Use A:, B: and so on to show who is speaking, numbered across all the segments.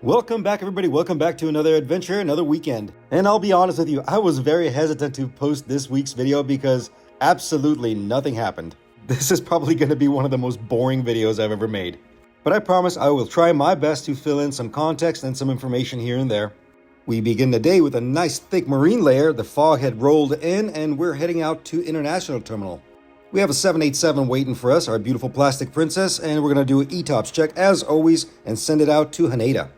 A: Welcome back, everybody. Welcome back to another adventure, another weekend. And I'll be honest with you, I was very hesitant to post this week's video because absolutely nothing happened. This is probably going to be one of the most boring videos I've ever made. But I promise I will try my best to fill in some context and some information here and there. We begin the day with a nice thick marine layer. The fog had rolled in and we're heading out to International Terminal. We have a 787 waiting for us, our beautiful plastic princess, and we're going to do an ETOPS check as always and send it out to Haneda.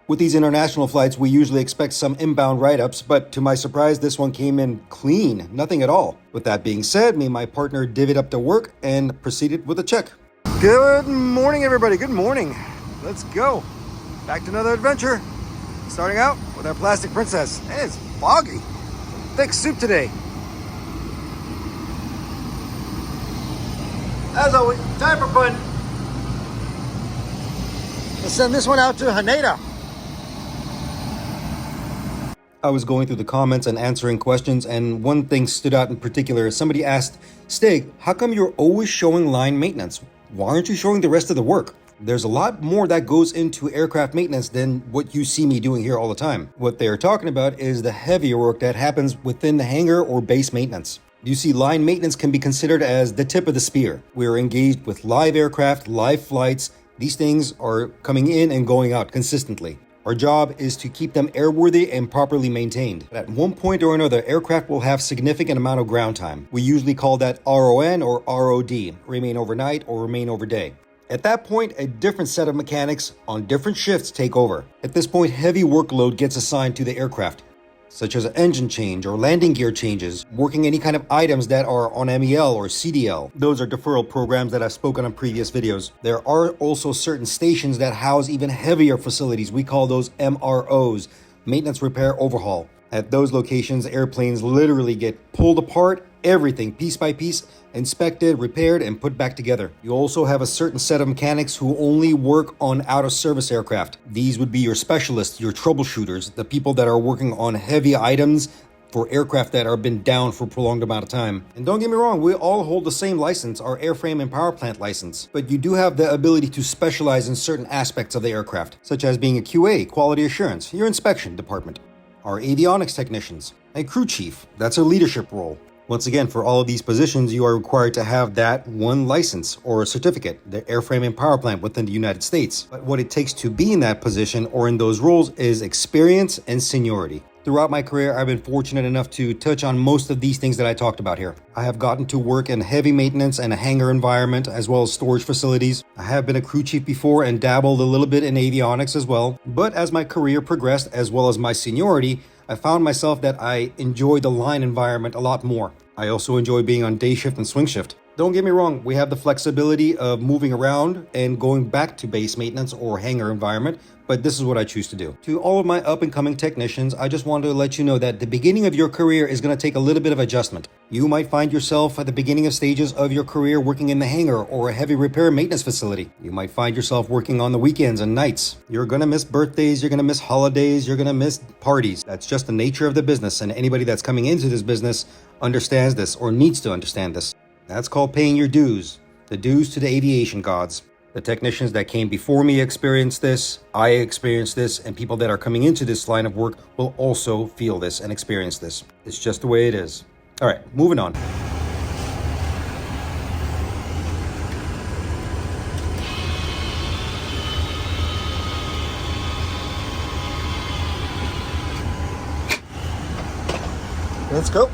A: With these international flights, we usually expect some inbound write-ups, but to my surprise, this one came in clean, nothing at all. With that being said, me and my partner divvied up to work and proceeded with a check. Good morning, everybody. Good morning. Let's go. Back to another adventure. Starting out with our plastic princess. And it's foggy. Thick soup today. As always, time for fun. Let's send this one out to Haneda. I was going through the comments and answering questions, and one thing stood out in particular. Somebody asked, Stig, how come you're always showing line maintenance? Why aren't you showing the rest of the work? There's a lot more that goes into aircraft maintenance than what you see me doing here all the time. What they're talking about is the heavier work that happens within the hangar or base maintenance. You see, line maintenance can be considered as the tip of the spear. We're engaged with live aircraft, live flights. These things are coming in and going out consistently. Our job is to keep them airworthy and properly maintained. At one point or another, aircraft will have significant amount of ground time. We usually call that RON or ROD, remain overnight or remain overday. At that point, a different set of mechanics on different shifts take over. At this point, heavy workload gets assigned to the aircraft, such as an engine change or landing gear changes, working any kind of items that are on MEL or CDL. Those are deferral programs that I've spoken on previous videos. There are also certain stations that house even heavier facilities. We call those MROs, maintenance, repair, overhaul. At those locations, airplanes literally get pulled apart, everything piece by piece, inspected, repaired, and put back together. You also have a certain set of mechanics who only work on out-of-service aircraft. These would be your specialists, your troubleshooters, the people that are working on heavy items for aircraft that have been down for a prolonged amount of time. And don't get me wrong, we all hold the same license, our airframe and power plant license. But you do have the ability to specialize in certain aspects of the aircraft, such as being a QA, quality assurance, your inspection department, our avionics technicians, a crew chief, that's a leadership role. Once again, for all of these positions, you are required to have that one license or a certificate, the airframe and power plant within the United States. But what it takes to be in that position or in those roles is experience and seniority. Throughout my career, I've been fortunate enough to touch on most of these things that I talked about here. I have gotten to work in heavy maintenance and a hangar environment, as well as storage facilities. I have been a crew chief before and dabbled a little bit in avionics as well. But as my career progressed, as well as my seniority, I found myself that I enjoy the line environment a lot more. I also enjoy being on day shift and swing shift. Don't get me wrong, we have the flexibility of moving around and going back to base maintenance or hangar environment, but this is what I choose to do. To all of my up-and-coming technicians, I just wanted to let you know that the beginning of your career is going to take a little bit of adjustment. You might find yourself at the beginning of stages of your career working in the hangar or a heavy repair maintenance facility. You might find yourself working on the weekends and nights. You're going to miss birthdays, you're going to miss holidays, you're going to miss parties. That's just the nature of the business, and anybody that's coming into this business understands this or needs to understand this. That's called paying your dues. The dues to the aviation gods. The technicians that came before me experienced this, I experienced this, and people that are coming into this line of work will also feel this and experience this. It's just the way it is. All right, moving on. Let's go.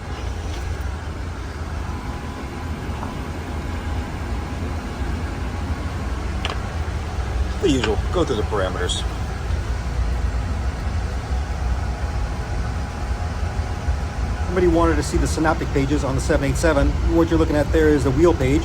A: The usual, go through the parameters. Somebody wanted to see the synaptic pages on the 787. What you're looking at there is the wheel page.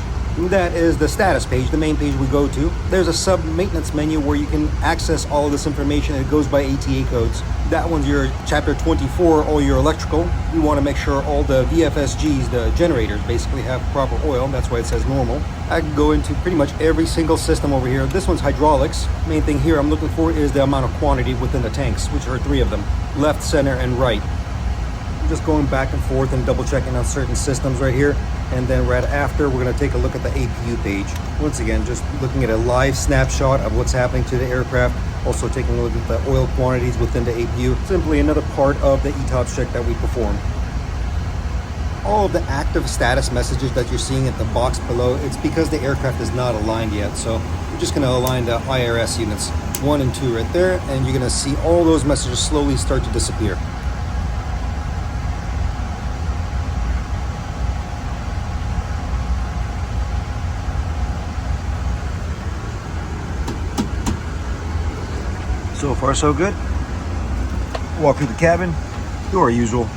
A: That is the status page, the main page we go to. There's a sub-maintenance menu where you can access all of this information. It goes by ATA codes. That one's your chapter 24, all your electrical. You want to make sure all the VFSGs, the generators, basically have proper oil. That's why it says normal. I can go into pretty much every single system over here. This one's hydraulics. Main thing here I'm looking for is the amount of quantity within the tanks, which are 3 of them, left, center, and right. I'm just going back and forth and double checking on certain systems right here. And then right after, we're going to take a look at the APU page. Once again, just looking at a live snapshot of what's happening to the aircraft Also taking a look at the oil quantities within the APU. Simply another part of the ETOPS check that we perform. All of the active status messages that you're seeing at the box below, it's because the aircraft is not aligned yet. So we're just going to align the IRS units 1 and 2 right there, and you're going to see all those messages slowly start to disappear. So far so good. Walk through the cabin, do our usual.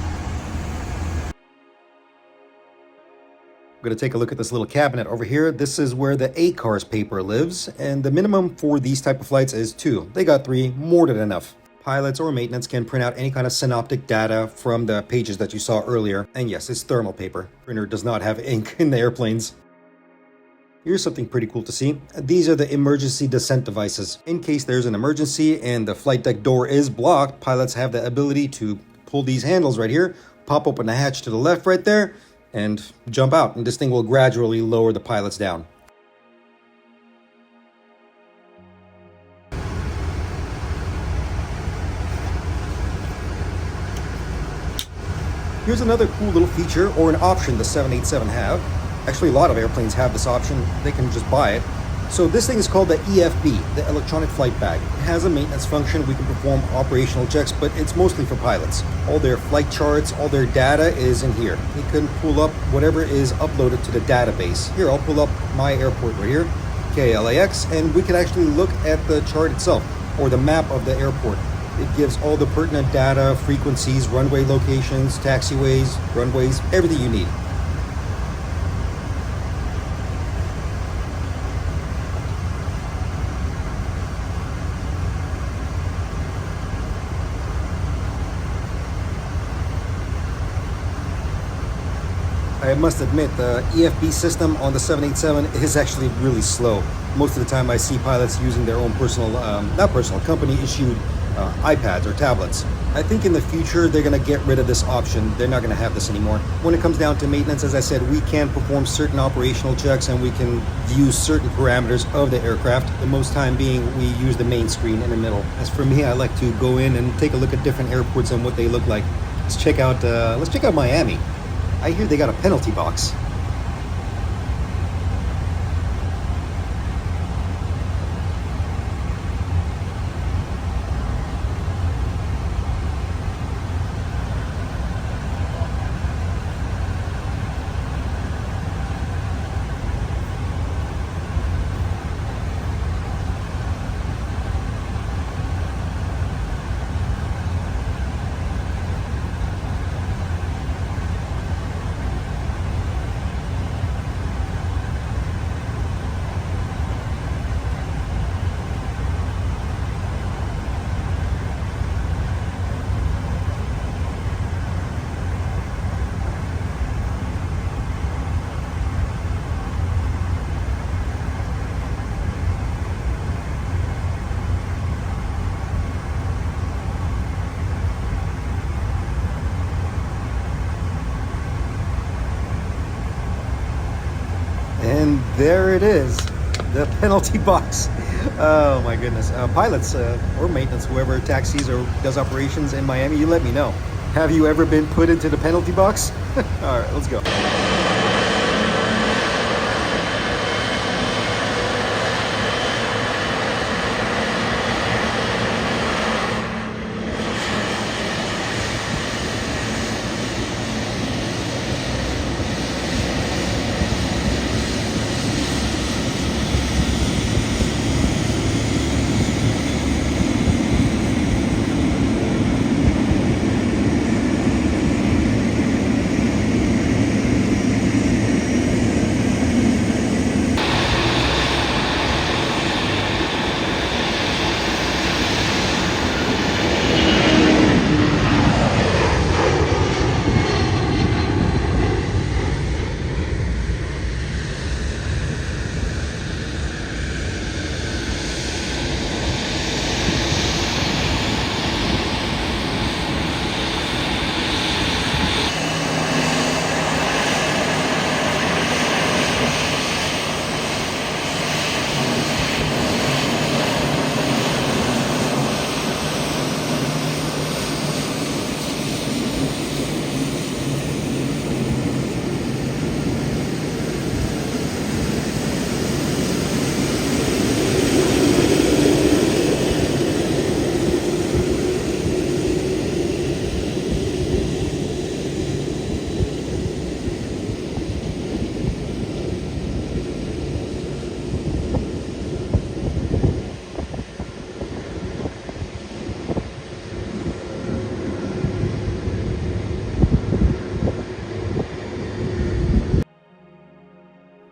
A: We're going to take a look at this little cabinet over here. This is where the ACARS paper lives, and the minimum for these type of flights is 2. They got 3, more than enough. Pilots or maintenance can print out any kind of synoptic data from the pages that you saw earlier. And yes, it's thermal paper. Printer does not have ink in the airplanes. Here's something pretty cool to see. These are the emergency descent devices. In case there's an emergency and the flight deck door is blocked, pilots have the ability to pull these handles right here, pop open the hatch to the left right there, and jump out, and this thing will gradually lower the pilots down. Here's another cool little feature or an option the 787 have. Actually, a lot of airplanes have this option. They can just buy it. So this thing is called the EFB, the Electronic Flight Bag. It has a maintenance function. We can perform operational checks, but it's mostly for pilots. All their flight charts, all their data is in here. You can pull up whatever is uploaded to the database. Here, I'll pull up my airport right here, KLAX, and we can actually look at the chart itself, or the map of the airport. It gives all the pertinent data, frequencies, runway locations, taxiways, runways, everything you need. I must admit, the EFB system on the 787 is actually really slow. Most of the time I see pilots using their own personal, company-issued iPads or tablets. I think in the future they're going to get rid of this option. They're not going to have this anymore. When it comes down to maintenance, as I said, we can perform certain operational checks and we can view certain parameters of the aircraft. The most time being, we use the main screen in the middle. As for me, I like to go in and take a look at different airports and what they look like. Let's check out Miami. I hear they got a penalty box. And there it is, the penalty box. Oh my goodness. Pilots or maintenance, whoever taxis or does operations in Miami, you let me know. Have you ever been put into the penalty box? All right, let's go.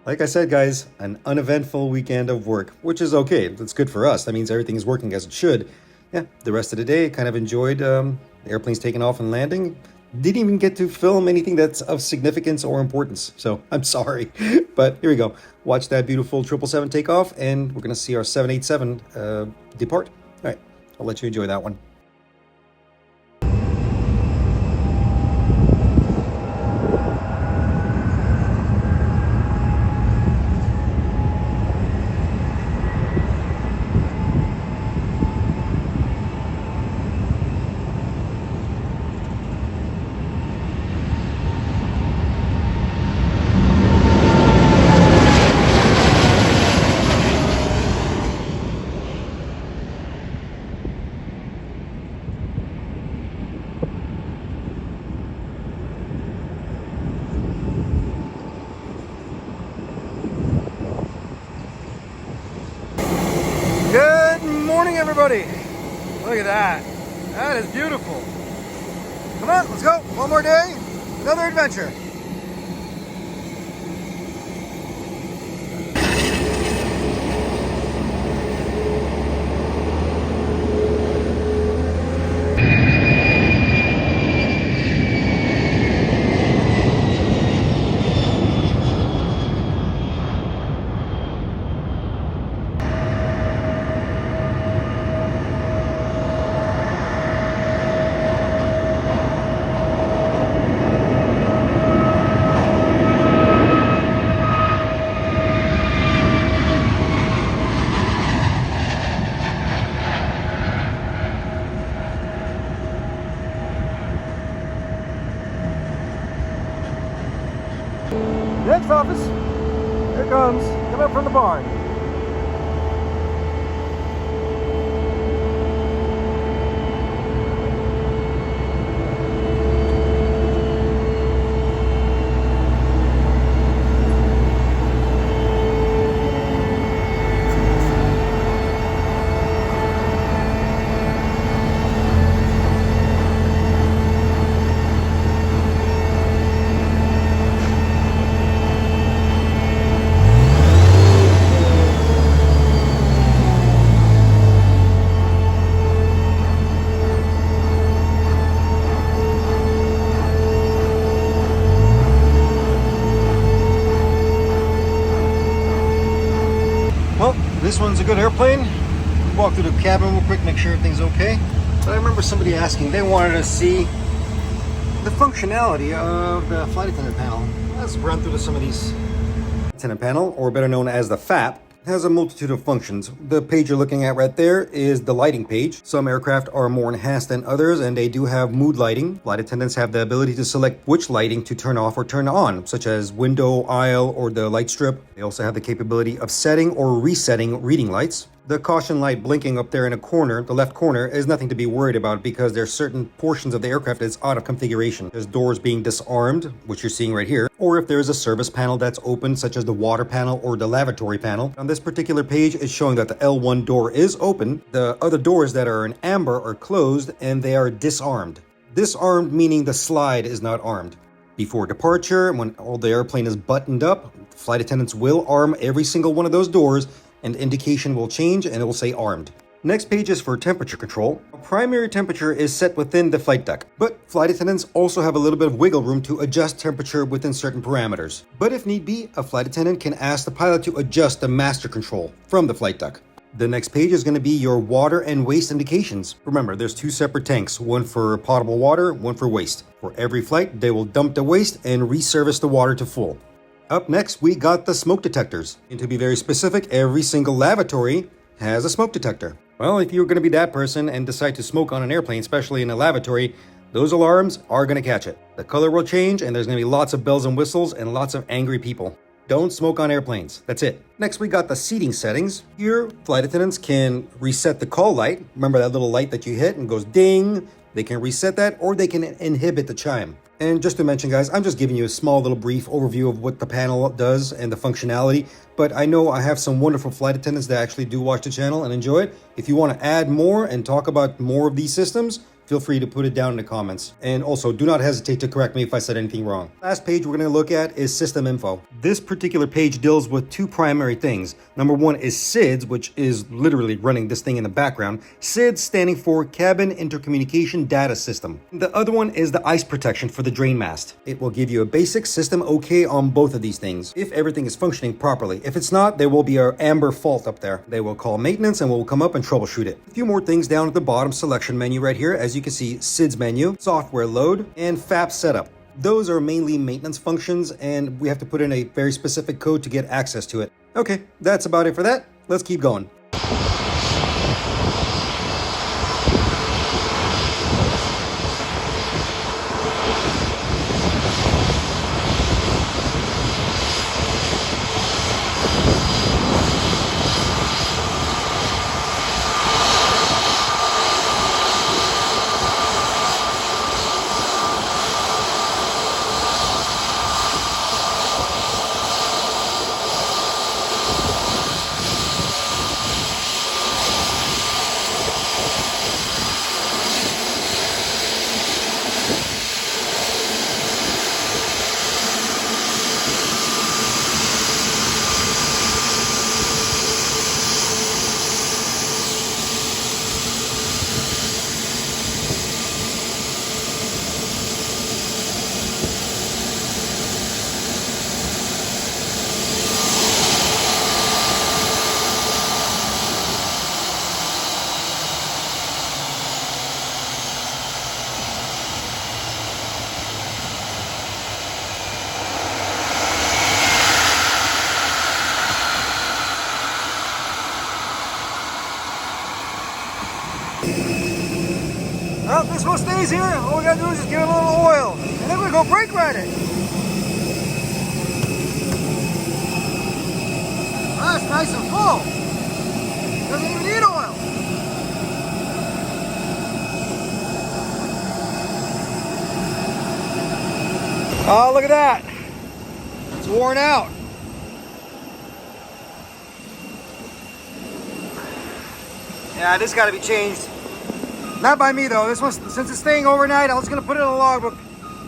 A: Like I said, guys, an uneventful weekend of work, which is okay. That's good for us. That means everything is working as it should. Yeah, the rest of the day, kind of enjoyed the airplanes taking off and landing. Didn't even get to film anything that's of significance or importance, so I'm sorry. But here we go. Watch that beautiful 777 take off, and we're going to see our 787 depart. All right, I'll let you enjoy that one. Good morning, everybody. Look at that. That is beautiful. Come on, let's go. One more day, another adventure. Next office, here it comes, coming up from the barn. Well, this one's a good airplane. Walk through the cabin real quick, make sure everything's okay. But I remember somebody asking, they wanted to see the functionality of the flight attendant panel. Let's run through some of these. Attendant panel, or better known as the FAP, has a multitude of functions. The page you're looking at right there is the lighting page. Some aircraft are more enhanced than others, and they do have mood lighting. Flight attendants have the ability to select which lighting to turn off or turn on, such as window, aisle, or the light strip. They also have the capability of setting or resetting reading lights. The caution light blinking up there in a corner, the left corner, is nothing to be worried about because there's certain portions of the aircraft that's out of configuration. There's doors being disarmed, which you're seeing right here, or if there's a service panel that's open, such as the water panel or the lavatory panel. On this particular page, it's showing that the L1 door is open. The other doors that are in amber are closed and they are disarmed. Disarmed meaning the slide is not armed. Before departure, when all the airplane is buttoned up, flight attendants will arm every single one of those doors, and indication will change and it will say armed. Next page is for temperature control. Primary temperature is set within the flight deck, but flight attendants also have a little bit of wiggle room to adjust temperature within certain parameters. But if need be, a flight attendant can ask the pilot to adjust the master control from the flight deck. The next page is going to be your water and waste indications. Remember, there's two separate tanks, one for potable water, one for waste. For every flight, they will dump the waste and reservice the water to full. Up next, we got the smoke detectors. And to be very specific, every single lavatory has a smoke detector. Well, if you're going to be that person and decide to smoke on an airplane, especially in a lavatory, those alarms are going to catch it. The color will change and there's going to be lots of bells and whistles and lots of angry people. Don't smoke on airplanes. That's it. Next, we got the seating settings. Here, flight attendants can reset the call light. Remember that little light that you hit and goes ding? They can reset that, or they can inhibit the chime. And just to mention, guys, I'm just giving you a small little brief overview of what the panel does and the functionality, but I know I have some wonderful flight attendants that actually do watch the channel and enjoy it. If you want to add more and talk about more of these systems, feel free to put it down in the comments. And also, do not hesitate to correct me if I said anything wrong. Last page we're going to look at is system info. This particular page deals with two primary things. Number one is SIDS, which is literally running this thing in the background. SIDS standing for Cabin Intercommunication Data System. The other one is the ice protection for the drain mast. It will give you a basic system okay on both of these things, if everything is functioning properly. If it's not, there will be an amber fault up there. They will call maintenance and we'll come up and troubleshoot it. A few more things down at the bottom selection menu right here. As you can see, SIDS menu, software load, and FAP setup. Those are mainly maintenance functions, and we have to put in a very specific code to get access to it. Okay, that's about it for that. Let's keep going. Well, this one stays here. All we gotta do is just give it a little oil. And then we go brake ride it. Oh, it's nice and full. Doesn't even need oil. Oh, look at that. It's worn out. Yeah, this gotta be changed. Not by me though. This one, since it's staying overnight, I was gonna put it in a logbook.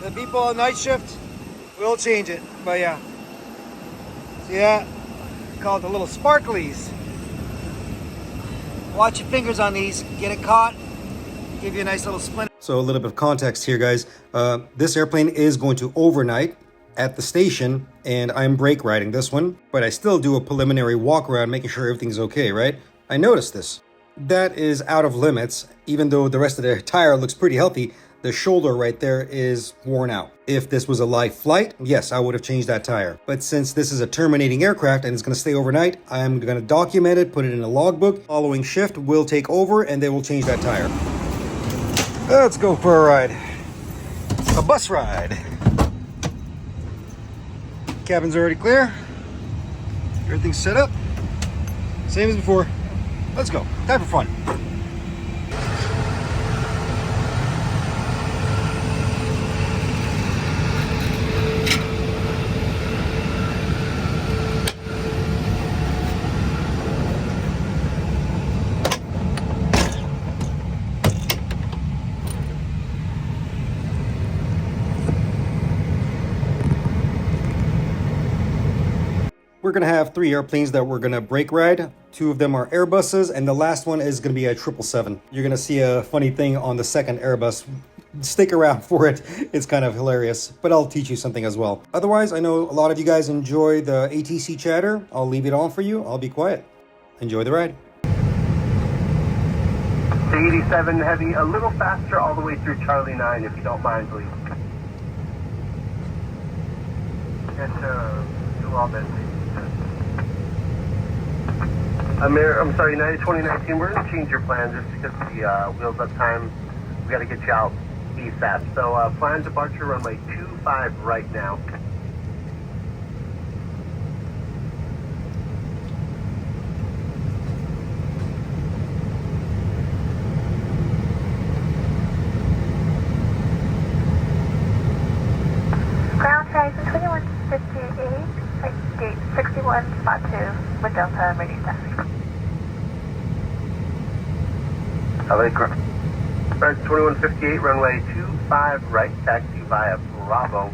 A: The people on night shift will change it. But yeah. See that? Call it the little sparklies. Watch your fingers on these. Get it caught. Give you a nice little splinter. So a little bit of context here, guys. This airplane is going to overnight at the station, and I'm brake riding this one, but I still do a preliminary walk around, making sure everything's okay, right? I noticed this. That is out of limits. Even though the rest of the tire looks pretty healthy, the shoulder right there is worn out. If this was a live flight, yes, I would have changed that tire. But since this is a terminating aircraft and it's going to stay overnight, I'm going to document it, put it in a logbook. Following shift will take over and they will change that tire. Let's go for a ride. A bus ride. Cabin's already clear. Everything's set up. Same as before. Let's go. Time for fun. We're going to have 3 airplanes that we're going to brake ride. 2 of them are Airbuses, and the last one is going to be a 777. You're going to see a funny thing on the second Airbus. Stick around for it. It's kind of hilarious, but I'll teach you something as well. Otherwise, I know a lot of you guys enjoy the ATC chatter. I'll leave it on for you. I'll be quiet. Enjoy the ride.
B: 87 Heavy, a little faster all the way through Charlie 9, if you don't mind, please. Get to all this. I'm sorry, United 2019, we're going to change your plan just because of the wheels up time. We got to get you out ASAP. So plan departure runway 25 right now.
C: Ground Horizon 2158, gate 61, spot 2, with Delta radio taxi.
B: LA, Rise 2158, runway 25 right, taxi via Bravo.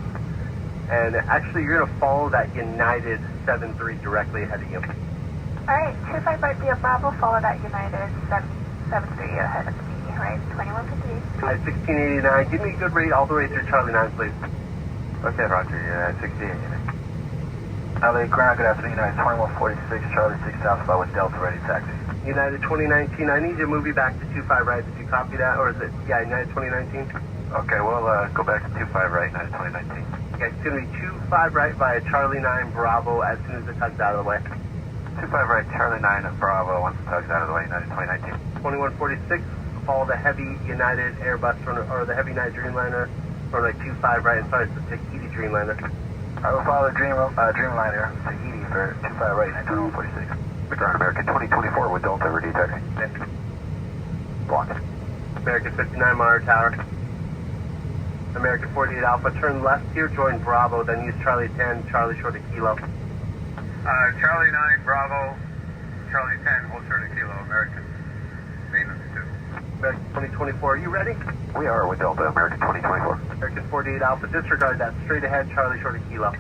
B: And actually, you're going to follow that United 73 directly ahead of you.
C: Alright, 25 right via Bravo, follow that United 773 ahead of me, right, 2158.
B: At 1689, give me a good rate all the way through Charlie 9, please.
D: Okay, Roger, yeah, 68. LA ground, good afternoon, United 2146, Charlie 6 Alpha with Delta ready taxi.
B: United 2019, I need you to move you back to 25 right. Did you copy that? Or is it, yeah, United 2019?
D: Okay, we'll go back to 25 right, United 2019.
B: Okay, it's going to be 25 right via Charlie 9 Bravo as soon as the tug's out of the way.
D: 25 right, Charlie 9 and Bravo, once the tug's out of the way, United 2019.
B: 2146, follow the heavy United Airbus, or the heavy United Dreamliner, runway 25 right, and sorry, it's the Tahiti Dreamliner.
D: I will follow the Dreamliner, Tahiti for 25 right, United 2146. Ground American 2024 with Delta ready taxi. Block.
B: American 59 Monitor Tower. American 48 Alpha, turn left here, join Bravo, then use Charlie 10, Charlie short of Kilo.
E: Charlie 9, Bravo, Charlie 10, hold short of Kilo, American, maintenance 2.
B: American 2024, are you ready?
D: We are with Delta, American 2024.
B: American 48 Alpha, disregard that, straight ahead, Charlie short of Kilo.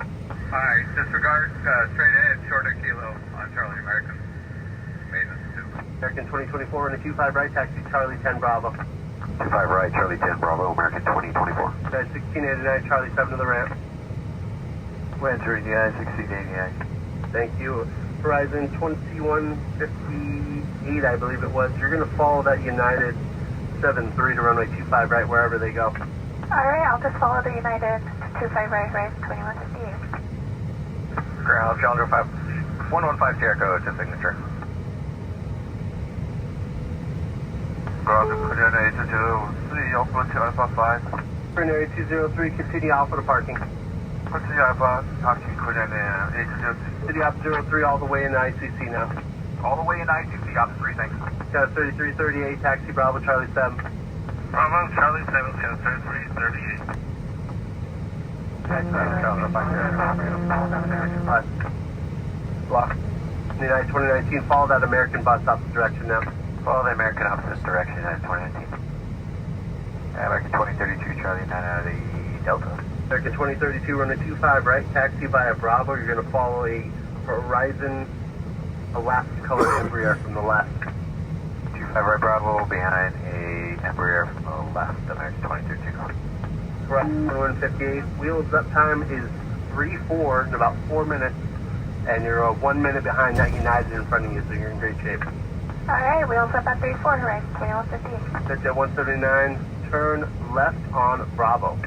E: Alright, disregard, straight ahead, short of Kilo on Charlie, American, maintenance 2.
B: American 2024, and a 25 right, taxi Charlie 10 Bravo.
D: 25 right, Charlie 10 Bravo, American 2024.
B: United 1689, Charlie 7 to the ramp.
D: We're entering United 1689.
B: Thank you. Horizon 2158, I believe it was. You're going to follow that United 73 to runway 25 right, wherever they go.
C: Alright, I'll just follow the United 25 right, 2158.
D: Ground, Challenger 5, 115 Jericho to signature. Ground, Coordinate 203, Alpha to Alpha 5.
B: Coordinate 203, continue Alpha to parking.
D: Continue Alpha, parking coordinate 803.
B: City Op 03 all the way in the ICC now.
D: All the way in ICC, Op 3, thanks.
B: Got 3338, taxi Bravo, Charlie 7.
D: Bravo, Charlie 7, 3338. Challenger 5 Jericho.
B: Block. United 2019, follow that American bus opposite direction now.
D: Follow the American opposite direction, United 2019. American 2032, Charlie 9 out of the Delta.
B: American 2032, runway 25 right, taxi via Bravo. You're going to follow a Horizon Alaska colored Embraer from the left.
D: 25 right, Bravo, behind a Embraer from the left, American 2032.
B: Horizon 2158, wheels up time is 3-4 in about 4 minutes, and you're 1 minute behind that United in front of you, so you're in great shape.
C: Alright, wheels up at 34, Horizon 2158.
B: Set at 179, turn left on Bravo.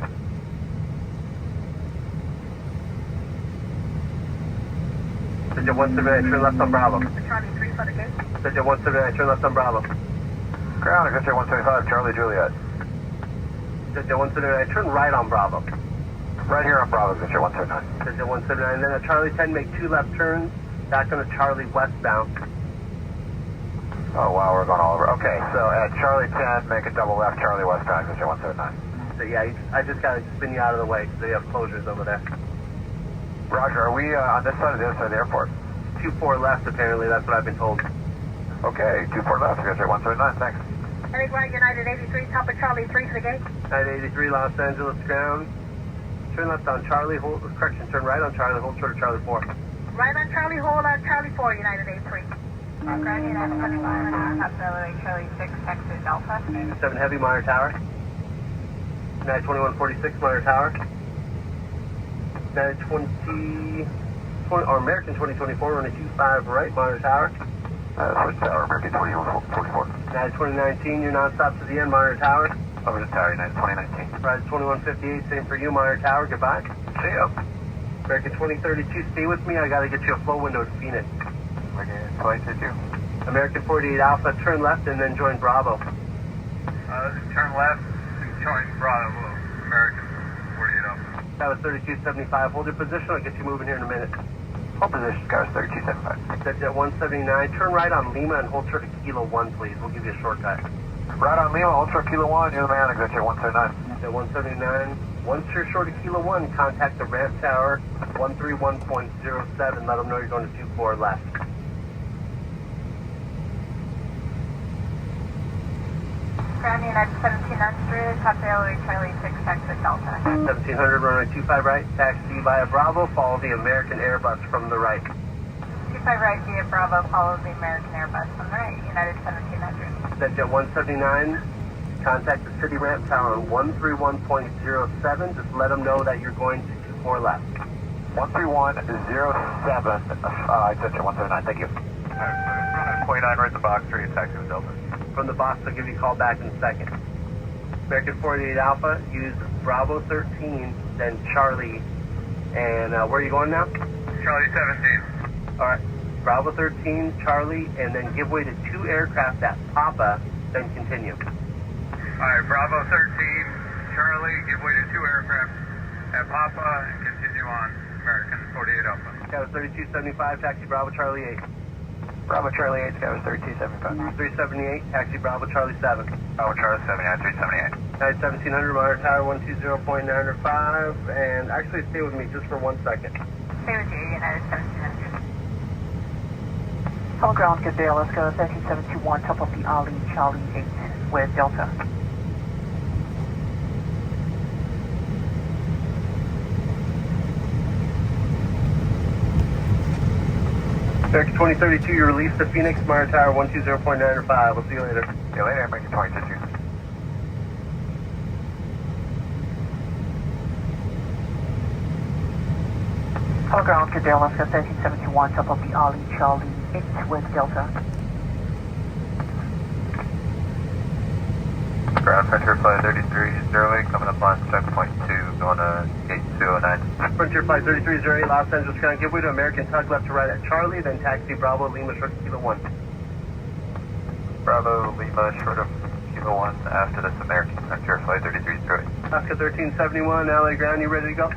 B: Set at 179, turn left on Bravo.
C: Charlie 3 for the gate.
B: Set at 179, turn left on Bravo.
D: Ground, Exit 175, Charlie Juliet.
B: Set at 179, turn right on Bravo.
D: Right here on Bravo, Exit 179.
B: Set at 179, then at Charlie 10, make 2 left turns, back on the Charlie westbound.
D: Oh, wow, we're going all over. Okay, so at Charlie 10, make a double left, Charlie westbound, Exit 179.
B: So yeah, I just got to spin you out of the way because they have closures over there.
D: Roger, are we on this side or the other side of the airport?
B: 2-4 left, apparently, that's what I've been told.
D: Okay, 24 left, Exit 179, thanks.
C: Anyone United 83, top of Charlie 3 for the gate.
B: United 83, Los Angeles ground. Turn left on Charlie, hold, correction, turn right on Charlie, hold short of Charlie 4.
C: Right on Charlie, hold on Charlie 4, United 83. Ground United 25, possibility Charlie 6, Texas Alpha.
B: 7 heavy, Monitor Tower. United 2146, Monitor Tower. United 20, or American 2024, running 25 right, Monitor Tower.
D: Switch Tower, American 2044.
B: United 2019, you're non-stop to the end, Monitor Tower.
D: Over to Tower, United 2019.
B: Rise 2158, same for you, Monitor Tower, goodbye.
D: See ya.
B: American 2032, stay with me, I gotta get you a flow window to Phoenix.
D: Okay, flight to you.
B: American 48 Alpha, turn left and then join Bravo.
E: Turn left, join Bravo, American 48 Alpha.
B: That was 3275, hold your position, I'll get you moving here in a minute.
D: Hold position, Scars 3275.
B: Set at 179, turn right on Lima and hold short of Kilo 1, please, we'll give you a shortcut.
D: Right on Lima, Ultra Kilo 1, you're the man, Exit 179.
B: At 179, once you're short of Kilo 1, contact the ramp tower, 131.07, let them know you're going to 24 left.
C: Ground United 1700, top Railway Charlie 6, Texas Delta.
B: 1700, runway 25 right, taxi via Bravo, follow the American Airbus from the right.
C: 25 right via Bravo, follow the American Airbus on the right, United 1700.
B: Then Jet 179, contact the city ramp tower on 131.07. Just let them know that you're going to 24 left.
D: 13107, Jet 179, thank you.
E: 29 right the box 3, taxi with Delta.
B: From the box, I'll give you a call back in a second. American 48 Alpha, use Bravo 13, then Charlie. And where are you going now?
E: Charlie 17.
B: Alright, Bravo 13, Charlie, and then give way to 2 aircraft at Papa, then continue.
E: Alright, Bravo 13, Charlie, give way to 2 aircraft at Papa and continue on American 48 Alpha.
B: That was 3275, taxi Bravo Charlie 8.
D: Bravo Charlie 8, Sky was 3275.
B: 378, taxi Bravo Charlie 7.
D: Bravo Charlie 79, 378.
B: United 1700, monitor tower 120.905, and actually stay with me just for 1 second.
C: Stay with you, United 1700.
F: Hello ground, good day, Alaska 13721, top of the Ali, Charlie 8 with Delta.
B: American 2032, you release to Phoenix, monitor tower 120.905. We'll see you later.
D: See you later, American 2032.
F: Hello ground, good day, Alaska 13721, top of the Ali, Charlie 8 with Delta.
E: Ground Frontier Flight 3308, coming up on checkpoint 2, going to gate 209.
B: Frontier Flight 3308, Los Angeles ground, give way to American tug left to right at Charlie, then taxi Bravo Lima short to Kilo 1.
E: Bravo Lima, short of Kilo 1, after this American Frontier Flight 3308.
B: Alaska 1371, LA ground, you ready to go?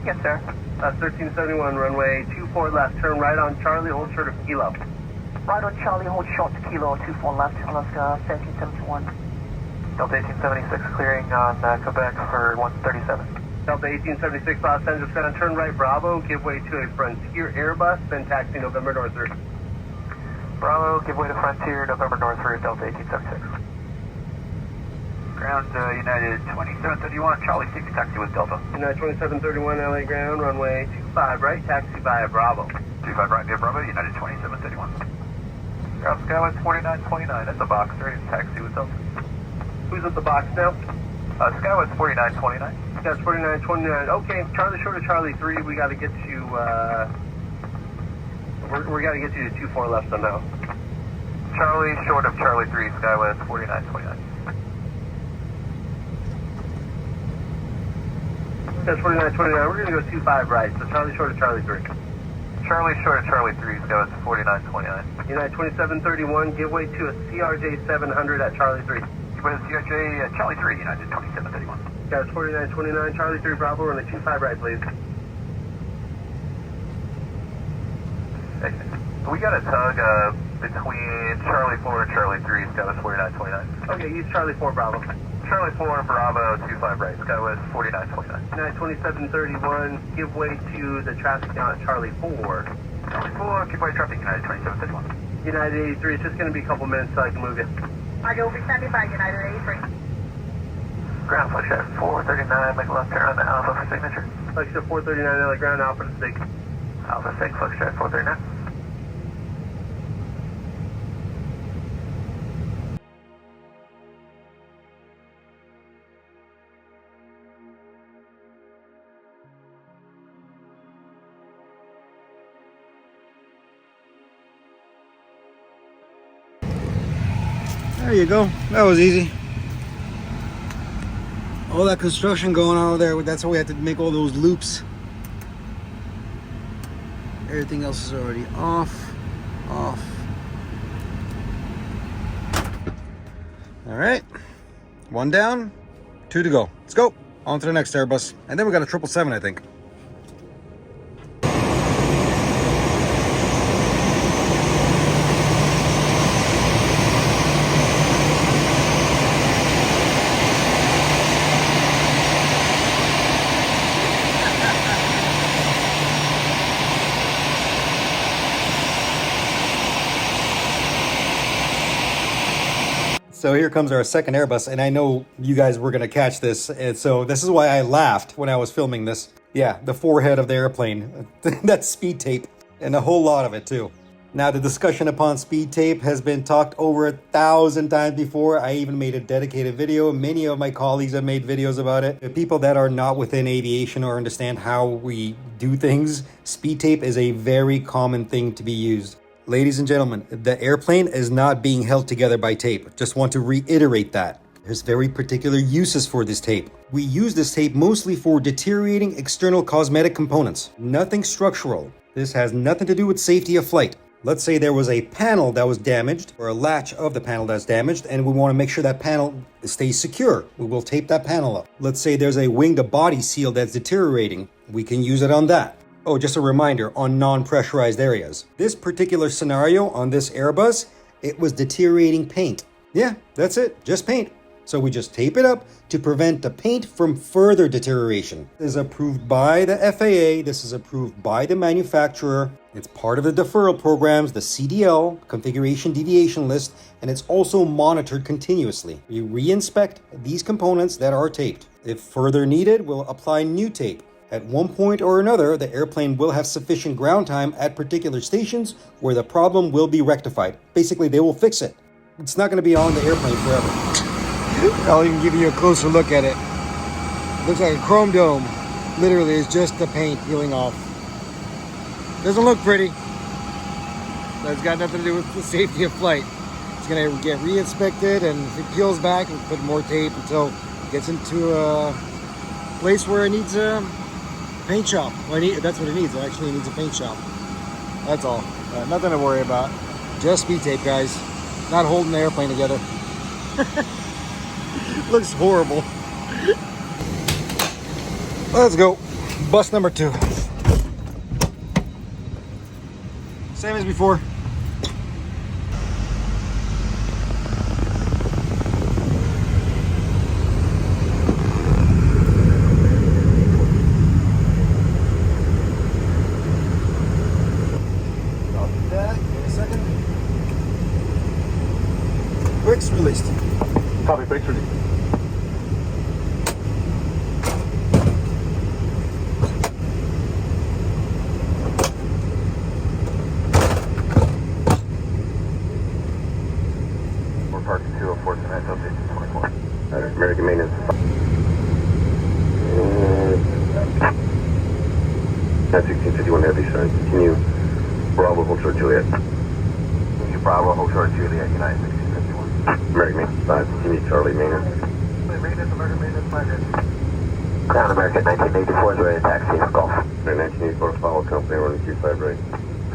F: Yes, sir.
B: 1371, runway 24 left, turn right on Charlie, hold short of Kilo.
F: Right on Charlie, hold short to Kilo 24 left, Alaska 1771.
D: Delta 1876 clearing on Quebec for 137.
B: Delta 1876, Los Angeles ground, turn right Bravo, give way to a Frontier Airbus, then taxi November North route.
D: Bravo, give way to Frontier, November North route, Delta 1876. Ground United 2731, Charlie 6, taxi with Delta.
B: United 2731, LA ground, runway 25 right, taxi via Bravo.
D: 25 right via Bravo, United 2731. Ground Skywest 4929, that's a box 3, taxi with Delta.
B: Who's at the box now?
D: Skywest 4929.
B: That's 4929. Okay, Charlie short of Charlie 3, we got to get you, we got to get you to 24 left somehow.
D: Charlie short of Charlie 3, Skywest 4929.
B: That's 4929. We're going to go 25 right, so Charlie short of Charlie 3.
D: Charlie short of Charlie 3, Skywest 4929.
B: United 2731, give way to a CRJ 700 at Charlie 3.
D: With CRJ Charlie 3, United 2731.
B: That's 4929, Charlie 3 Bravo, runway 25 right, please.
D: We got a tug between Charlie 4 and Charlie 3, Skywest 4929.
B: Okay, use Charlie 4 Bravo.
D: Charlie 4 Bravo 25 right, Skywest 4929.
B: United 2731, give way to the traffic down at Charlie 4.
D: Charlie 4, keep away traffic, United 2731.
B: United 83, it's just going to be a couple minutes so I can move it.
C: Roger, we'll be standing by, United 83.
D: Ground flight check 439, make a left turn on the Alpha for signature.
B: Flexjet 439, LA ground, Alpha to Stig.
D: Alpha 6, Flexjet 439.
A: There you go. That was easy. All that construction going on over there, that's why we had to make all those loops. Everything else is already off. All right. 1 down, 2 to go. Let's go. On to the next Airbus. And then we got a 777, I think. So here comes our second Airbus, and I know you guys were going to catch this, and so this is why I laughed when I was filming this. Yeah, the forehead of the airplane. That's speed tape, and a whole lot of it too. Now, the discussion upon speed tape has been talked over 1,000 times before. I even made a dedicated video. Many of my colleagues have made videos about it. The people that are not within aviation or understand how we do things, speed tape is a very common thing to be used. Ladies and gentlemen, the airplane is not being held together by tape. Just want to reiterate that. There's very particular uses for this tape. We use this tape mostly for deteriorating external cosmetic components. Nothing structural. This has nothing to do with safety of flight. Let's say there was a panel that was damaged, or a latch of the panel that's damaged, and we want to make sure that panel stays secure. We will tape that panel up. Let's say there's a wing-to-body seal that's deteriorating. We can use it on that. Oh, just a reminder, on non-pressurized areas. This particular scenario on this Airbus, it was deteriorating paint. Yeah, that's it, just paint. So we just tape it up to prevent the paint from further deterioration. This is approved by the FAA. This is approved by the manufacturer. It's part of the deferral programs, the CDL, configuration deviation list, and it's also monitored continuously. We reinspect these components that are taped. If further needed, we'll apply new tape. At one point or another, the airplane will have sufficient ground time at particular stations where the problem will be rectified. Basically, they will fix it. It's not going to be on the airplane forever. I'll even give you a closer look at it. Looks like a chrome dome. Literally, it's just the paint peeling off. Doesn't look pretty. That's got nothing to do with the safety of flight. It's going to get re-inspected, and if it peels back, we'll put more tape until it gets into a place where it needs a paint shop. Well, that's what it needs. It actually needs a paint shop. That's all. Nothing to worry about. Just speed tape, guys. Not holding the airplane together. Looks horrible. Let's go. Bus number 2. Same as before. Copy that. Give me a second. Brakes released.
B: Copy, brakes released.
D: We're parking 204 tonight, Delta 1824.
B: American maintenance. 1651 Heavy, sorry. Continue Bravo, hold short Juliet.
D: Continue Bravo, hold short Juliet, United 1651.
B: American maintenance 5, continue Charlie maintenance.
D: Maintenance, American maintenance 5.
B: Crown American 1984 is ready to taxi in Gulf. 1984, follow company, running 25 right.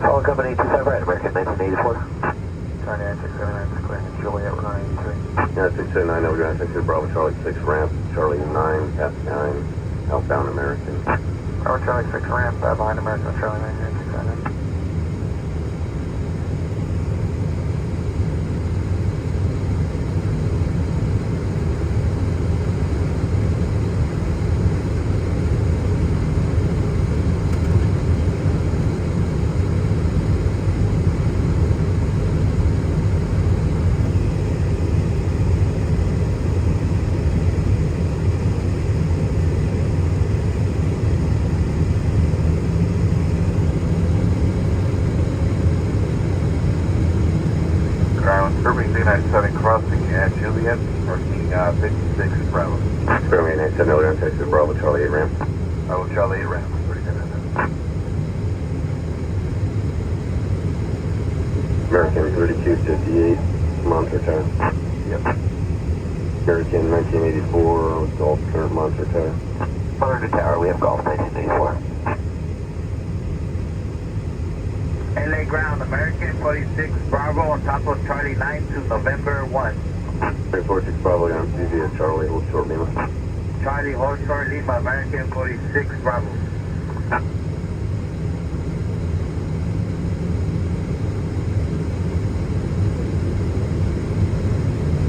D: Follow company 25 right, American 1984. China 679, clearing Juliet, we're going 83.
B: Yeah, 679, we're going to 6 Bravo, Charlie 6 ramp, Charlie 9, Cap 9, outbound American.
D: Bravo, Charlie 6 ramp, behind American, Charlie 9, 679. Irving 397 crossing at Juliet, parking 56 Bravo.
B: Irving 970, we're going to 6 Bravo, Charlie 8 ramp.
D: Bravo, Charlie 8 ramp, 39.
B: American 3258, Monster Tower.
D: Yep.
B: American 1984, Golf current Monster Tower.
D: Monster Tower, we have Golf 1984.
G: LA ground, American 46 Bravo on top of Charlie 9 to November 1.
B: 346 Bravo, on TV at Charlie, hold short Lima.
G: Charlie, hold short Lima, American 46 Bravo.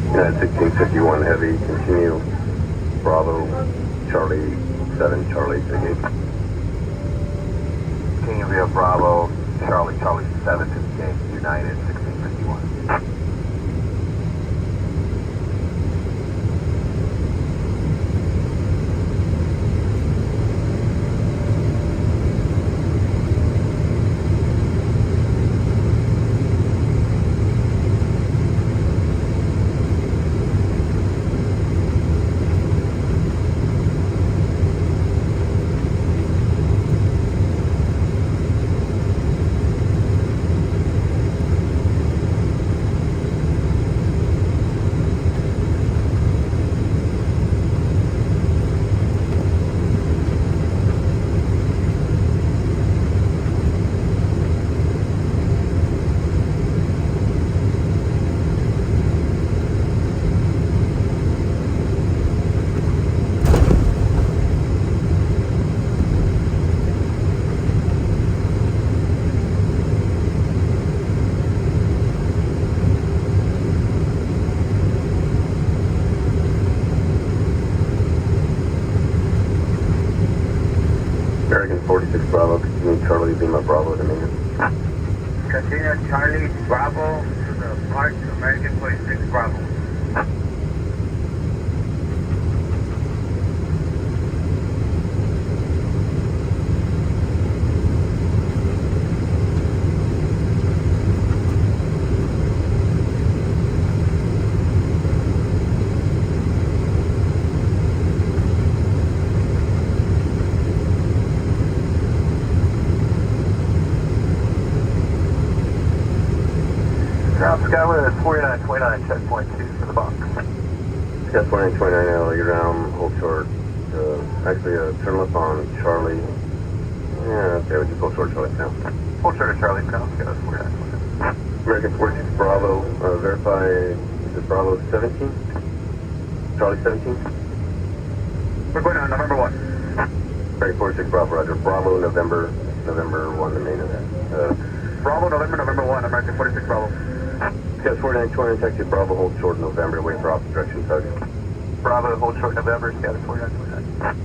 B: United 1651 Heavy, continue Bravo, Charlie 7, Charlie 38.
D: Continue via Bravo, Charlie 7 to the gate, United 1651.
B: Bravo to maintenance.
G: Continue Charlie Bravo to the park to American 46 Bravo.
D: Ground Skyway is 4929, checkpoint 2 for the box.
B: Sky 4929, you're down, hold short. Actually, turn left on Charlie. Yeah, okay, we'll just hold short Charlie now.
D: Hold short of Charlie, Ground Skyway 4929.
B: American 46 Bravo, verify, is it Bravo 17? Charlie 17?
D: We're going on November 1.
B: American 46 Bravo, Roger. Bravo, November 1 to maintenance.
D: Bravo, November 1, American 46 Bravo.
B: Sky 4929, taxi Bravo, hold short November, wait for opposite direction, target.
D: Bravo, hold short November, Sky 4929.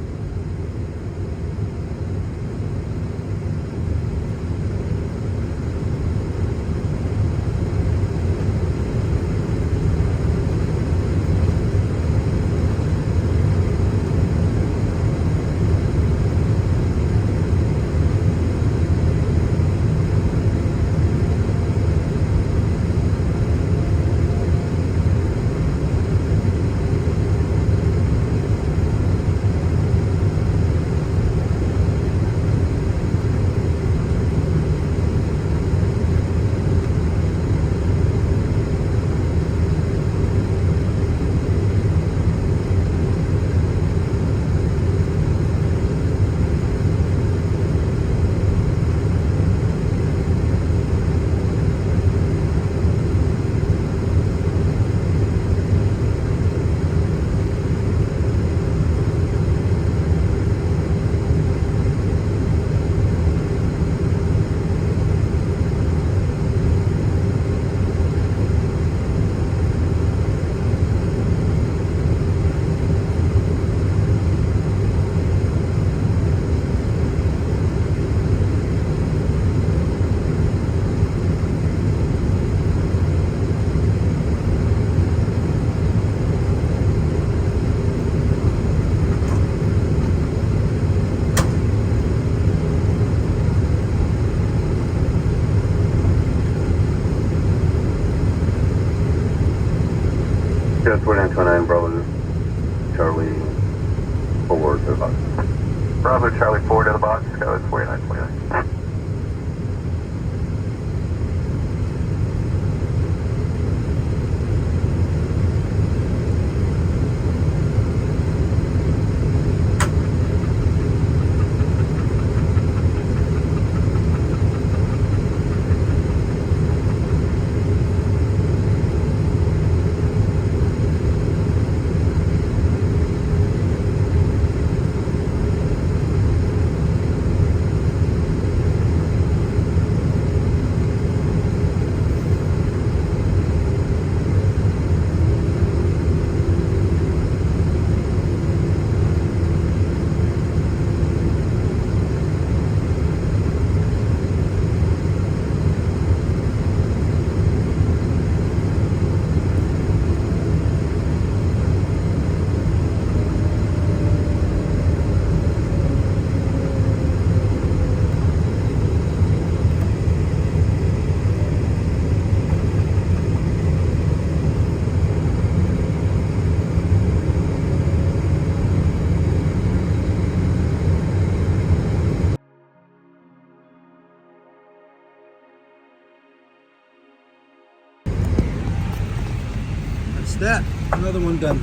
B: Sky 4929, Bravo, Charlie 4 to the box.
D: Bravo, Charlie 4 to the box, Sky 4929.
A: That's that. Another one done.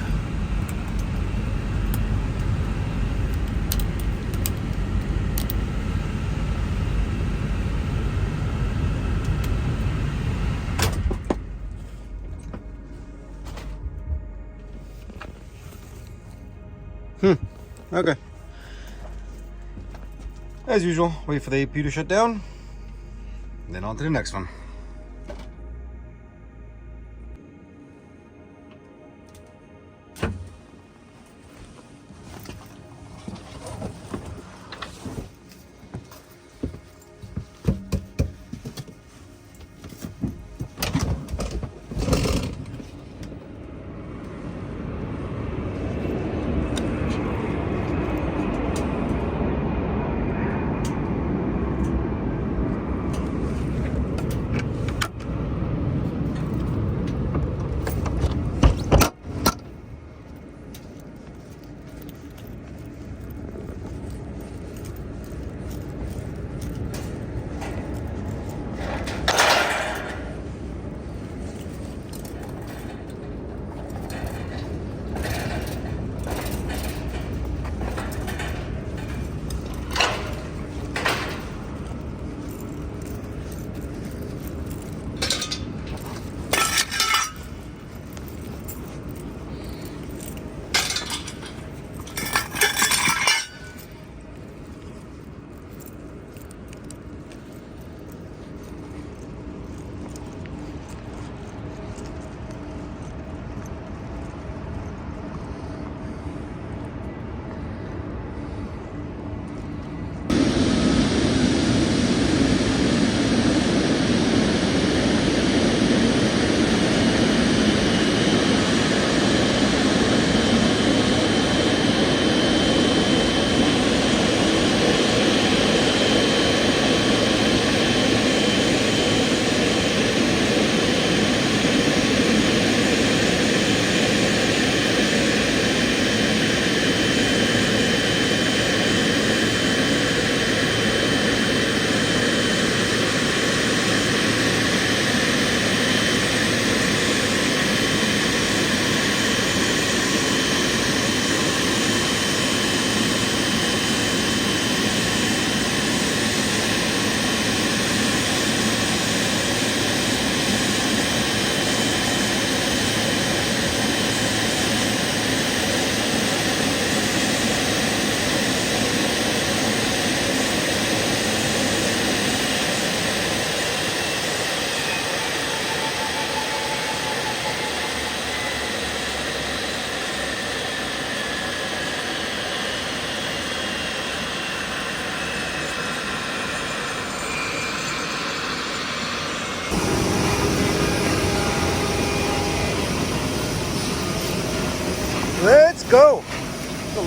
A: Okay. As usual, wait for the AP to shut down, then on to the next one.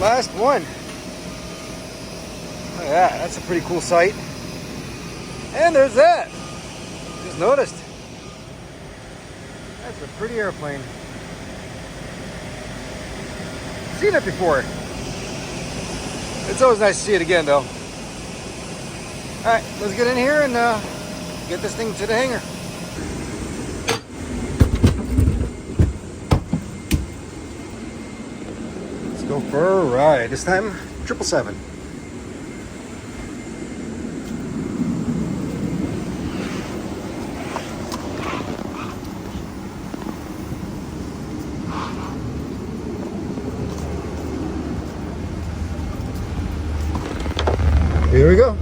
A: last one. Look at that. That's a pretty cool sight. And there's that. Just noticed. That's a pretty airplane. Seen it before. It's always nice to see it again, though. Alright, let's get in here and get this thing to the hangar. Let's go for a ride. This time, 777. Here we go.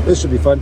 A: This should be fun.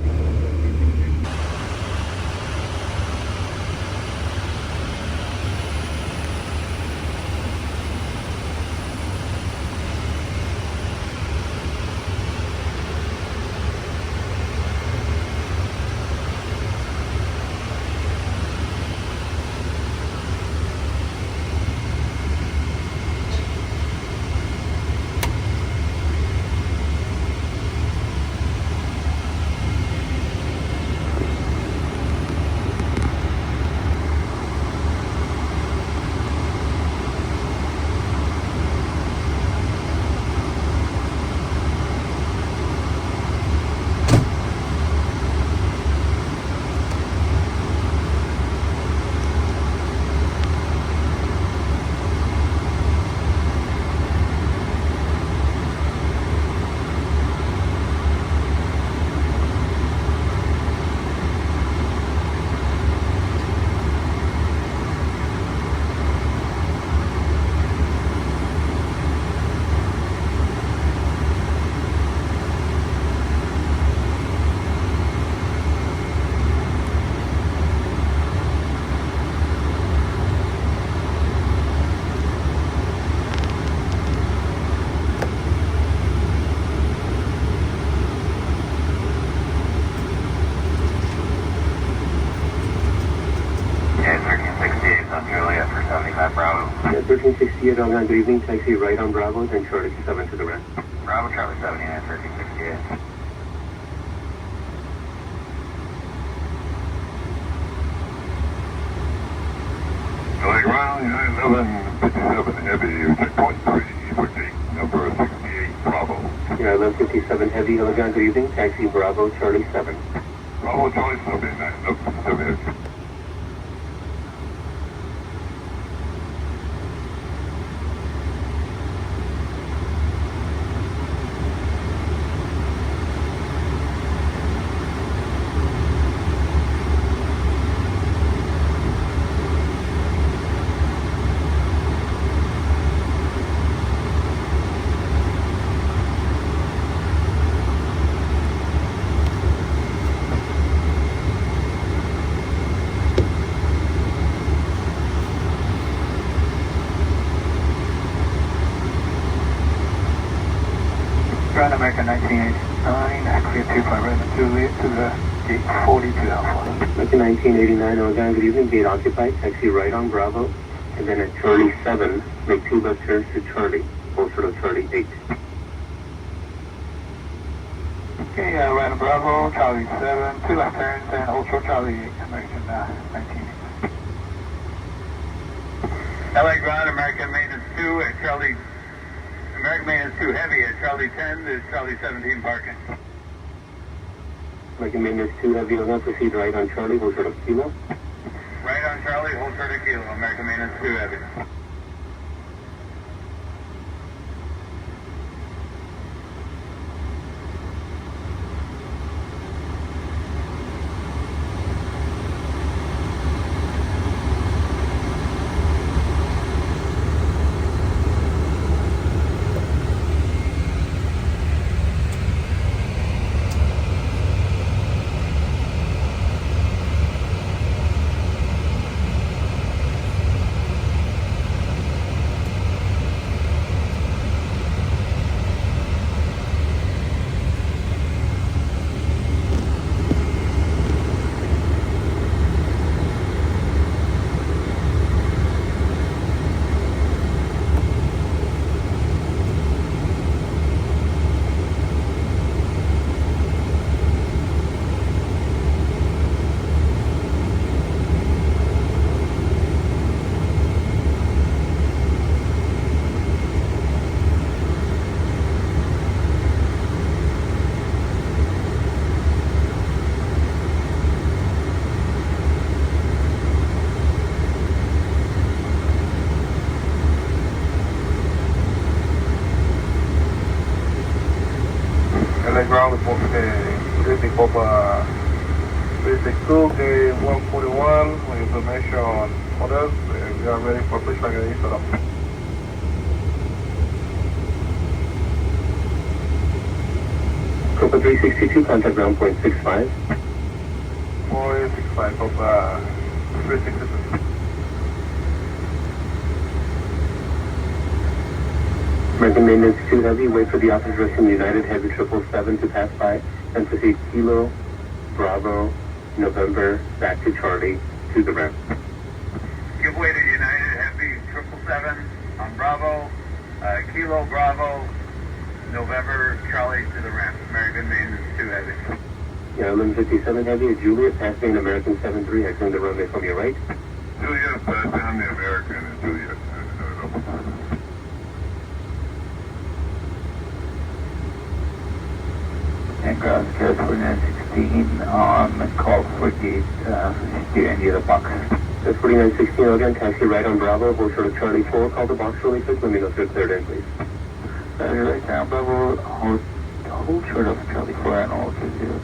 B: Yeah, 1368 on good evening, taxi right on Bravo, then Charlie 7 to the rest.
D: Bravo, Charlie 7, United 1368.
E: Going ground, United 1157 Heavy, checkpoint 3, for take number 68, Bravo.
B: Yeah, 1157 Heavy, Elegant, good evening, taxi Bravo, Charlie 7.
E: Bravo, Charlie 7, 1157 Heavy.
D: Grand American 1989, clear 25 Raymond Juliet to the gate 42 Alpha.
B: 1989 Elegant, good evening, gate occupied, taxi right on Bravo, and then at Charlie 7, make 2 left turns to Charlie, closer to Charlie 8.
D: Okay, right on Bravo, Charlie 7, 2 left turns, and hold short Charlie 8, American 19.
E: LA ground, American maintenance 2 at Charlie, American maintenance 2 heavy at Charlie 10 to Charlie 17 parking.
B: American maintenance 2 Heavy, Elegant, proceed right on Charlie, hold short of Kilo.
E: Right on Charlie, hold short of Kilo, American maintenance 2 heavy.
H: 362, gate 141, with information on orders. We are ready for pushback and set up.
B: Copa 362, contact ground point 65.
H: 4865, Copa 362.
B: American Maintenance 2 Heavy, wait for the office rescue United Heavy 777 to pass by and proceed Kilo, Bravo, November, back to Charlie, to the ramp.
E: Give way to United Heavy 777 on Bravo, Kilo, Bravo, November, Charlie to the ramp. American Maintenance 2 Heavy.
B: Yeah, 1157 Heavy, Juliet, passing American 73, exiting the runway from your right.
H: Juliet, passing on the American and Juliet.
G: And ground care 4916 on call for gate any of the box.
B: That's 4916, again, taxi right on Bravo, hold short of Charlie 4, call the box really quick, let me know if you're cleared in, please.
G: Right now, Bravo, hold short of Charlie 4 and all to 0.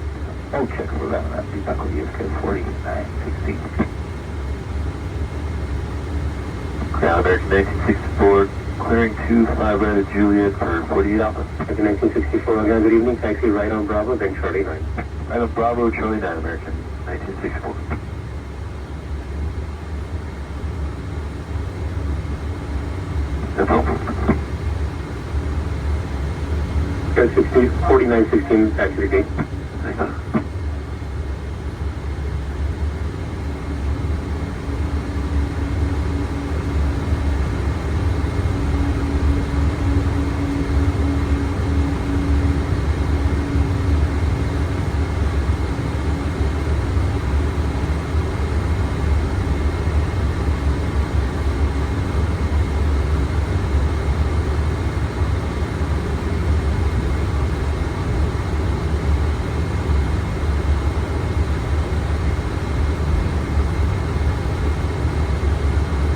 G: I'll check for that, and I'll be back with you at 4916. Ground American 1964, clearing 25 right of Juliet for 48 Alpha.
B: American 1964, again, good evening, taxi right on Bravo, then Charlie 9.
G: Right on Bravo, Charlie 9, American 1964. That's all.
B: 4916, taxi to gate.
G: Thank you.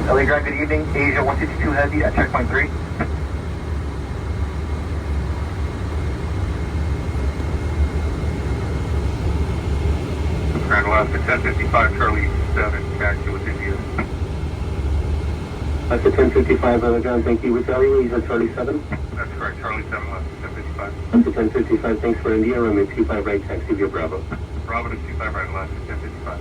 G: LA Drive, good evening. Asia 162 Heavy at checkpoint 3.
H: Grand Alaska 1055, Charlie 7, taxi with India.
B: That's a 1055, ground, thank you. Which alley? He's at Charlie 7?
H: That's correct, Charlie 7, Alaska 1055.
B: That's a 1055, thanks for India, runway 25 right, taxi via Bravo.
H: Bravo to 25 right, Alaska 1055.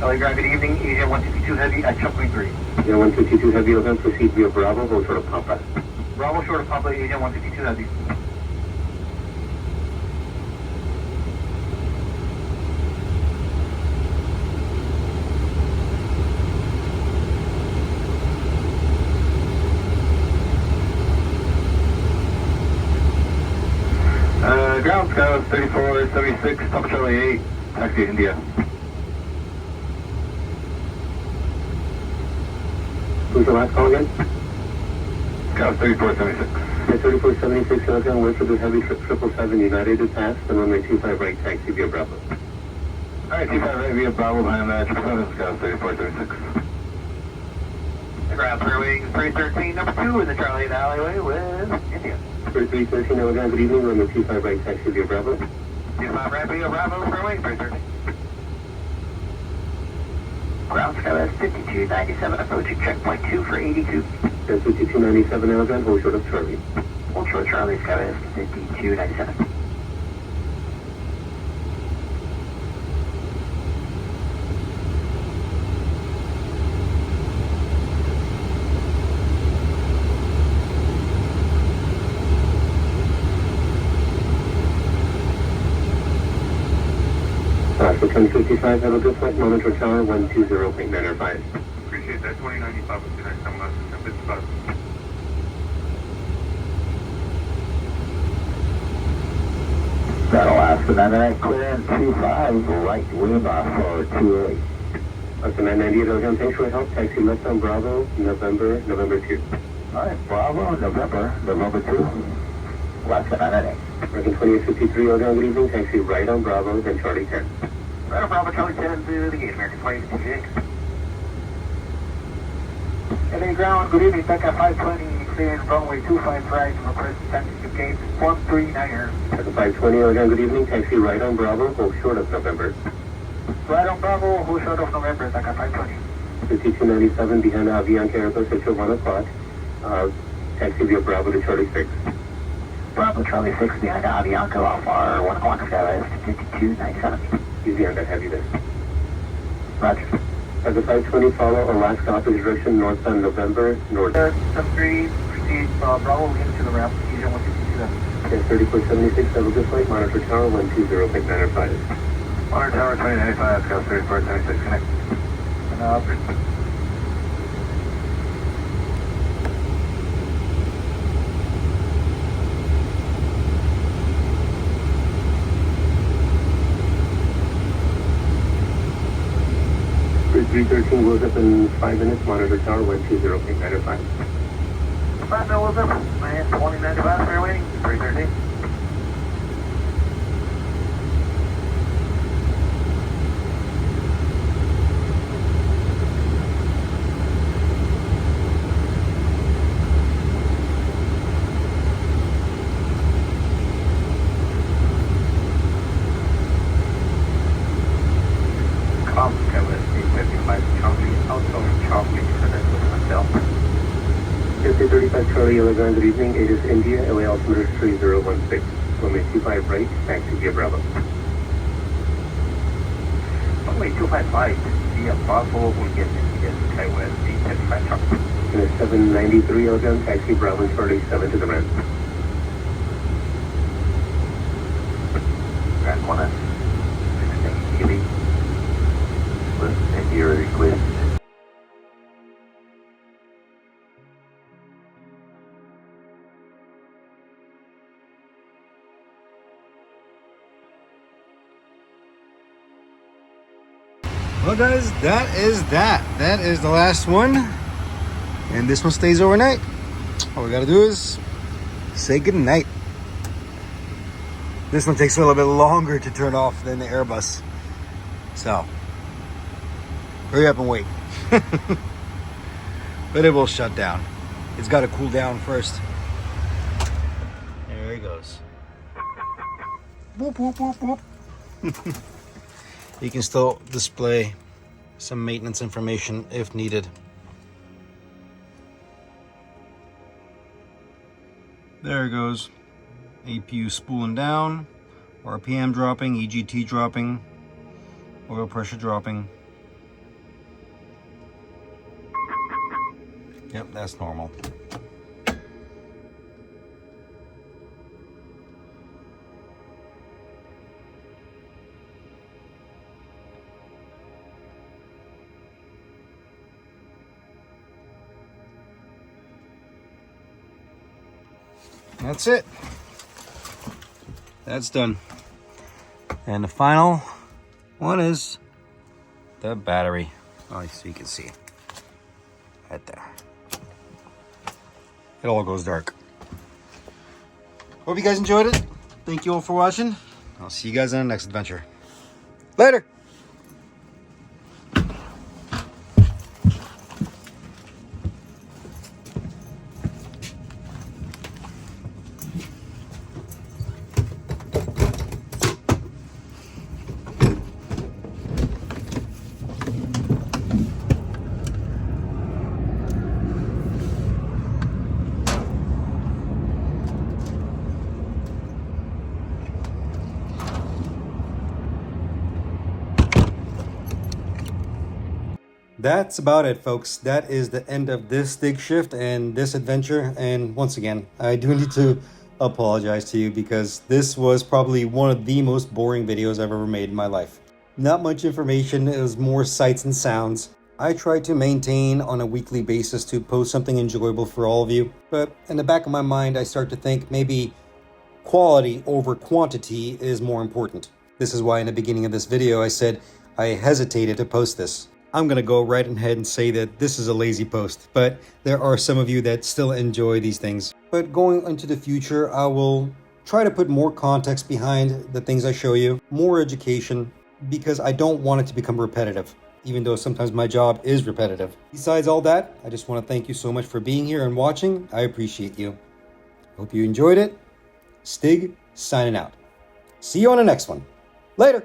G: LA Drive, good evening. Asia 162 Heavy at checkpoint 3.
B: Yeah, 152 Heavy, event, proceed via Bravo, hold short of Papa.
G: Bravo short of Papa, Asia 162 Heavy. Ground Scout 3476, Papa Charlie 8, taxi India.
B: Who's the last call again?
G: Scout 3476.
B: Yeah, 3476, again, wait for the Heavy 777 United to pass, and runway 25 right, taxi via Bravo.
G: Alright, 25 right via Bravo behind that, Scout 3476. The ground clearing 313, number 2 in the Charlie 8 alleyway with India.
B: 313, again, good evening, runway 25 right, taxi via Bravo.
G: 25 right via Bravo, clearing 313. Ground Scout 5297, approaching checkpoint 2 for 82.
B: That's 5297, again, hold short of Charlie.
G: Hold short Charlie, Scout 5297.
B: So 1055, have a good flight, monitor tower 120.905.
H: Appreciate that, 2095 with you next time, Alaska 1055.
G: That Alaska 99, clearance 25, right wind off for 28.
B: Alaska 998, again, thanks for the help, taxi left on Bravo, November 2.
G: Alright, Bravo, November 2. Alaska 998.
B: American 2853, again, good evening, taxi right on Bravo, then Charlie 10.
G: Right on Bravo, Charlie 10 to the gate, American 2856. LA ground, good evening, back at 520,
D: clearing runway 25 right, request taxi to gate 139er.
B: At the 520, again, good evening. Taxi right on Bravo, hold short of November.
D: Right on Bravo, hold short of November, Taka 520.
B: 5297 behind Aviation campus at 1 o'clock. Taxi via Bravo to Charlie 6.
F: Bravo Charlie 6 behind Avianca Alpha 1 o'clock status 5297.
B: Easy on that, have you there.
F: Roger.
B: At the 520, follow Alaska opposite direction, northbound November, north.
D: 73, proceed Bravo, lean to the ramp, easy 167.
B: Yes, 3476, have a good flight, monitor tower 120.95.
D: Monitor tower 2095, Scout 3476, connect. And
B: 313 goes up in 5 minutes, monitor tower 120.95.
D: 5 goes up, man, 2095, fair waiting, 313.
B: Charlie, Elegant, good evening. It is India, LA altimeter 3016. Runway 25 right, taxi via Bravo.
D: Runway 255 via Bravo, we get India, Taiwan, D35 Charlie.
B: And a 793 Elegant, taxi Bravo, Charlie 7 to the ramp.
D: Grand 1S, 16 Healy, and your request.
A: Well, guys, that is that. That is the last one. And this one stays overnight. All we gotta do is say goodnight. This one takes a little bit longer to turn off than the Airbus. So, hurry up and wait. But it will shut down. It's gotta cool down first. There he goes. Boop, boop, boop, boop. You can still display some maintenance information if needed. There it goes. APU spooling down, RPM dropping, EGT dropping, oil pressure dropping. Yep, that's normal. That's it. That's done. And the final one is the battery. Oh, so you can see right there. It all goes dark. Hope you guys enjoyed it. Thank you all for watching. I'll see you guys on the next adventure. Later. That's about it, folks. That is the end of this Stig shift and this adventure. And once again, I do need to apologize to you because this was probably one of the most boring videos I've ever made in my life. Not much information, it was more sights and sounds. I try to maintain on a weekly basis to post something enjoyable for all of you, but in the back of my mind, I start to think maybe quality over quantity is more important. This is why in the beginning of this video, I said I hesitated to post this. I'm going to go right ahead and say that this is a lazy post, but there are some of you that still enjoy these things. But going into the future, I will try to put more context behind the things I show you, more education, because I don't want it to become repetitive. even though sometimes my job is repetitive. Besides all that, I just want to thank you so much for being here and watching. I appreciate you. Hope you enjoyed it. Stig, signing out. See you on the next one. Later.